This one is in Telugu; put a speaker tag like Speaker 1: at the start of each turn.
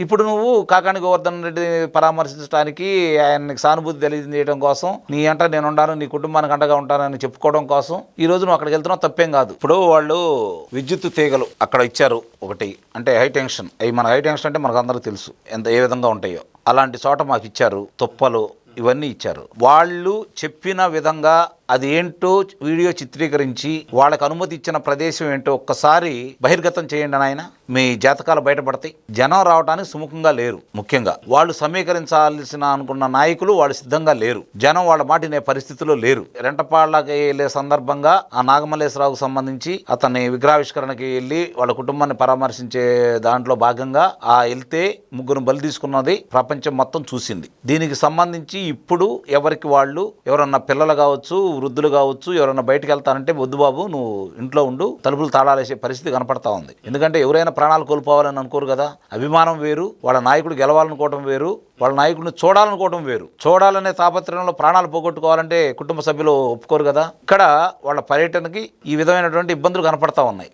Speaker 1: ఇప్పుడు నువ్వు కాకాని గోవర్ధన్ రెడ్డి పరామర్శించడానికి ఆయనకి సానుభూతి తెలియజేయడం కోసం నీ అంట నేను ఉంటాను, నీ కుటుంబానికి అండగా ఉంటానని చెప్పుకోవడం కోసం ఈ రోజు నువ్వు అక్కడికి వెళ్తున్నావు, తప్పేం కాదు. ఇప్పుడు వాళ్ళు విద్యుత్ తీగలు అక్కడ ఇచ్చారు ఒకటి, అంటే హై టెన్షన్. అవి మన హై టెన్షన్ అంటే మనకు అందరికీ తెలుసు ఏ విధంగా ఉంటాయో. అలాంటి చోట మాకు ఇచ్చారు. తుప్పలు ఇవన్నీ ఇచ్చారు. వాళ్ళు చెప్పిన విధంగా అది ఏంటో వీడియో చిత్రీకరించి వాళ్ళకి అనుమతి ఇచ్చిన ప్రదేశం ఏంటో ఒక్కసారి బహిర్గతం చేయండి నాయన. మీ జాతకాలు బయటపడతాయి. జనం రావడానికి సుముఖంగా లేరు. ముఖ్యంగా వాళ్ళు సమీకరించాల్సిన అనుకున్న నాయకులు వాళ్ళు సిద్ధంగా లేరు. జనం వాళ్ళ మాట వినే పరిస్థితిలో లేరు. రెంటపాళ్ళకి వెళ్ళే సందర్భంగా ఆ నాగమల్లేశ్వరరావుకు సంబంధించి అతని విగ్రహావిష్కరణకి వెళ్ళి వాళ్ళ కుటుంబాన్ని పరామర్శించే దాంట్లో భాగంగా వెళ్తే ముగ్గురు బలి తీసుకున్నది ప్రపంచం మొత్తం చూసింది. దీనికి సంబంధించి ఇప్పుడు ఎవరికి వాళ్ళు, ఎవరన్నా పిల్లలు కావచ్చు, వృద్ధులు కావచ్చు, ఎవరన్నా బయటకు వెళ్తానంటే వద్దు బాబు నువ్వు ఇంట్లో ఉండు, తలుపులు తాళాలేసే పరిస్థితి కనపడతా ఉంది. ఎందుకంటే ఎవరైనా ప్రాణాలు కోల్పోవాలని అనుకోరు కదా. అభిమానం వేరు, వాళ్ళ నాయకుడు గెలవాలనుకోవటం వేరు, వాళ్ళ నాయకుడిని చూడాలనుకోవటం వేరు. చూడాలనే తాపత్రయంలో ప్రాణాలు పోగొట్టుకోవాలంటే కుటుంబ సభ్యులు ఒప్పుకోరు కదా. ఇక్కడ వాళ్ళ పర్యటనకి ఈ విధమైనటువంటి ఇబ్బందులు కనపడతా ఉన్నాయి.